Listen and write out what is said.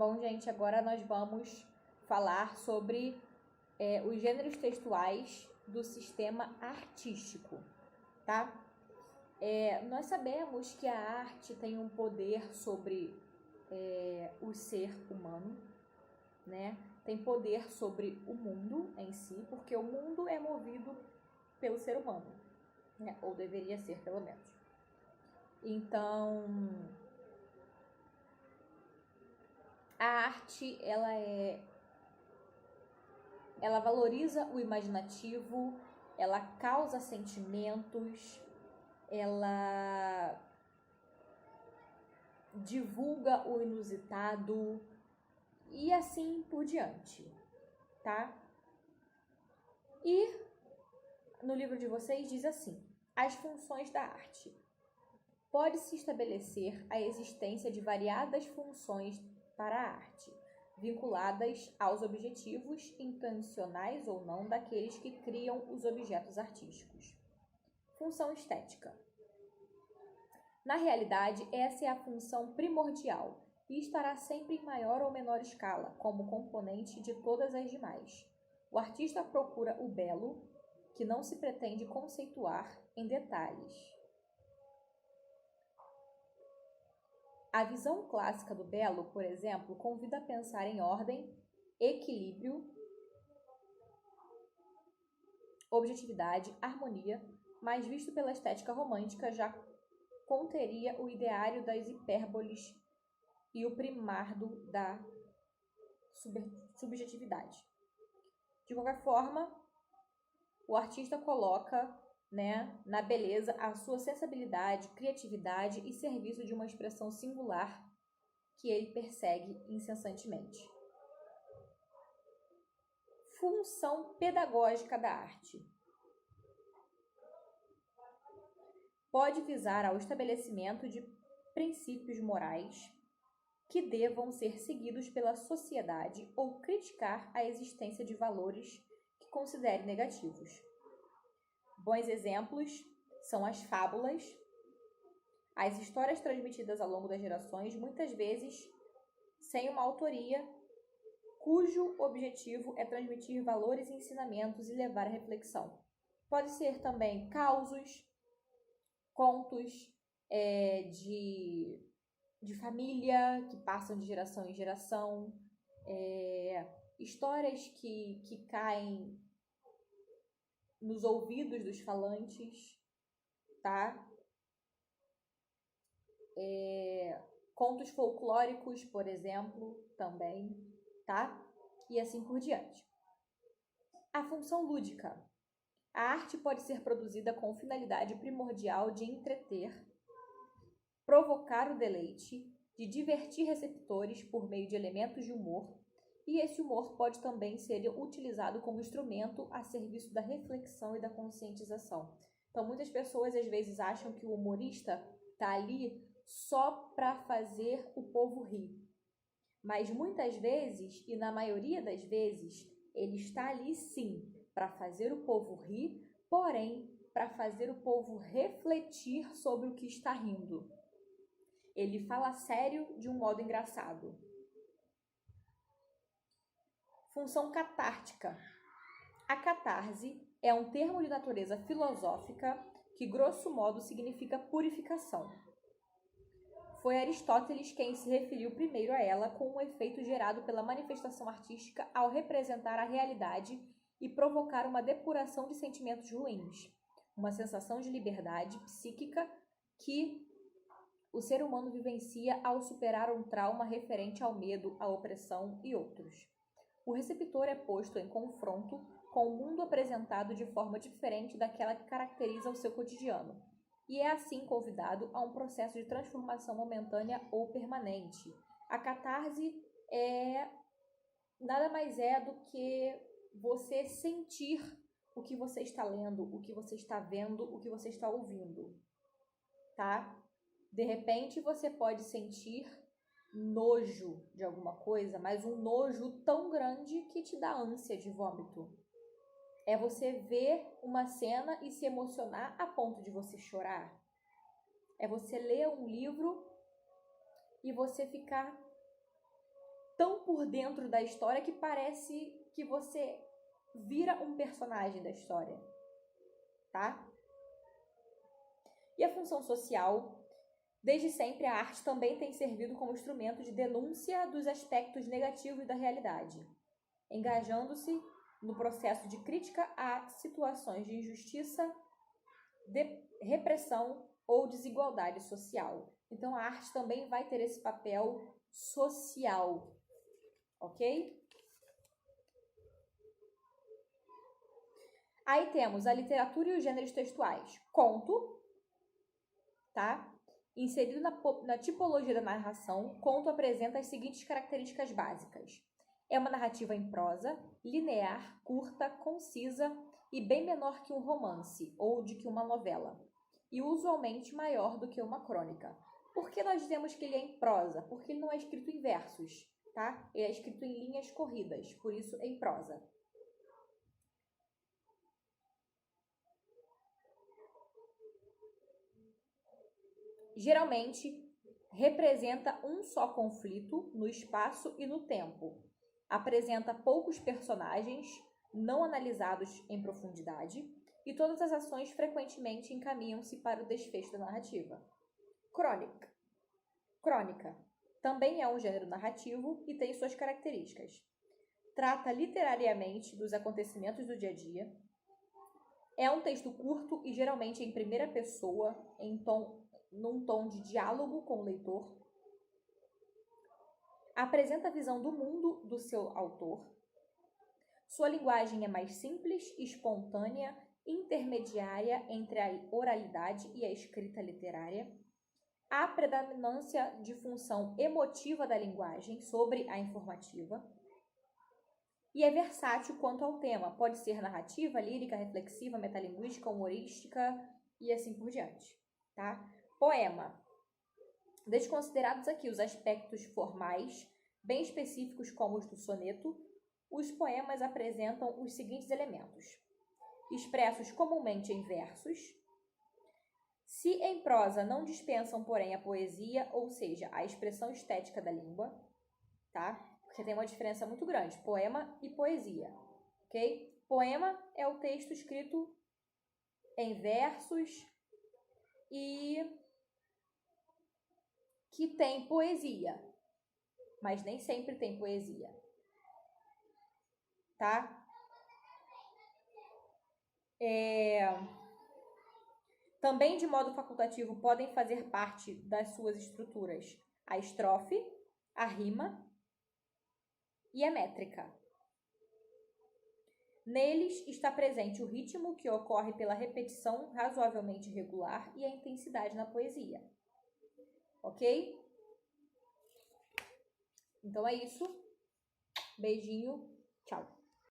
Bom, gente, agora nós vamos falar sobre os gêneros textuais do sistema artístico, tá? Nós sabemos que a arte tem um poder sobre o ser humano, né? Tem poder sobre o mundo em si, porque o mundo é movido pelo ser humano, né? Ou deveria ser, pelo menos. Então, a arte, ela valoriza o imaginativo, ela causa sentimentos, ela divulga o inusitado e assim por diante, tá? E no livro de vocês diz assim: as funções da arte. Pode-se estabelecer a existência de variadas funções para a arte, vinculadas aos objetivos intencionais ou não daqueles que criam os objetos artísticos. Função estética. Na realidade, essa é a função primordial e estará sempre em maior ou menor escala, como componente de todas as demais. O artista procura o belo, que não se pretende conceituar em detalhes. A visão clássica do belo, por exemplo, convida a pensar em ordem, equilíbrio, objetividade, harmonia, mas visto pela estética romântica já conteria o ideário das hipérboles e o primardo da subjetividade. De qualquer forma, o artista coloca, na beleza a sua sensibilidade, criatividade e serviço de uma expressão singular que ele persegue incessantemente. Função pedagógica da arte. Pode visar ao estabelecimento de princípios morais que devam ser seguidos pela sociedade ou criticar a existência de valores que considere negativos. Bons exemplos são as fábulas, as histórias transmitidas ao longo das gerações, muitas vezes sem uma autoria, cujo objetivo é transmitir valores e ensinamentos e levar à reflexão. Pode ser também causos, contos de família que passam de geração em geração, histórias que caem nos ouvidos dos falantes, tá? Contos folclóricos, por exemplo, também, tá? E assim por diante. A função lúdica. A arte pode ser produzida com finalidade primordial de entreter, provocar o deleite, de divertir receptores por meio de elementos de humor, e esse humor pode também ser utilizado como instrumento a serviço da reflexão e da conscientização. Então, muitas pessoas às vezes acham que o humorista está ali só para fazer o povo rir. Mas muitas vezes, e na maioria das vezes, ele está ali sim para fazer o povo rir, porém para fazer o povo refletir sobre o que está rindo. Ele fala sério de um modo engraçado. Função catártica. A catarse é um termo de natureza filosófica que, grosso modo, significa purificação. Foi Aristóteles quem se referiu primeiro a ela com o efeito gerado pela manifestação artística ao representar a realidade e provocar uma depuração de sentimentos ruins, uma sensação de liberdade psíquica que o ser humano vivencia ao superar um trauma referente ao medo, à opressão e outros. O receptor é posto em confronto com o mundo apresentado de forma diferente daquela que caracteriza o seu cotidiano, e é assim convidado a um processo de transformação momentânea ou permanente. A catarse nada mais é do que você sentir o que você está lendo, o que você está vendo, o que você está ouvindo, tá? De repente você pode sentir nojo de alguma coisa, mas um nojo tão grande que te dá ânsia de vômito. É você ver uma cena e se emocionar a ponto de você chorar. É você ler um livro e você ficar tão por dentro da história que parece que você vira um personagem da história, tá? E a função social, desde sempre a arte também tem servido como instrumento de denúncia dos aspectos negativos da realidade, engajando-se no processo de crítica a situações de injustiça, de repressão ou desigualdade social. Então, a arte também vai ter esse papel social, ok? Aí temos a literatura e os gêneros textuais. Conto, tá? Inserido na tipologia da narração, conto apresenta as seguintes características básicas. É uma narrativa em prosa, linear, curta, concisa e bem menor que um romance ou de que uma novela, e usualmente maior do que uma crônica. Por que nós dizemos que ele é em prosa? Porque ele não é escrito em versos, tá? Ele é escrito em linhas corridas, por isso em prosa. Geralmente, representa um só conflito no espaço e no tempo. Apresenta poucos personagens, não analisados em profundidade, e todas as ações frequentemente encaminham-se para o desfecho da narrativa. Crônica. Também é um gênero narrativo e tem suas características. Trata literariamente dos acontecimentos do dia a dia. É um texto curto e geralmente em primeira pessoa, num tom de diálogo com o leitor. Apresenta a visão do mundo do seu autor. Sua linguagem é mais simples, espontânea, intermediária entre a oralidade e a escrita literária. Há predominância de função emotiva da linguagem sobre a informativa. E é versátil quanto ao tema. Pode ser narrativa, lírica, reflexiva, metalinguística, humorística e assim por diante, tá? Poema. Desconsiderados aqui os aspectos formais, bem específicos como os do soneto, os poemas apresentam os seguintes elementos: expressos comumente em versos. Se em prosa não dispensam, porém, a poesia, ou seja, a expressão estética da língua, tá? Porque tem uma diferença muito grande, poema e poesia, ok? Poema é o texto escrito em versos e que tem poesia, mas nem sempre tem poesia, tá? Também, de modo facultativo, podem fazer parte das suas estruturas a estrofe, a rima e a métrica. Neles está presente o ritmo, que ocorre pela repetição razoavelmente regular, e a intensidade na poesia. Ok? Então é isso. Beijinho. Tchau.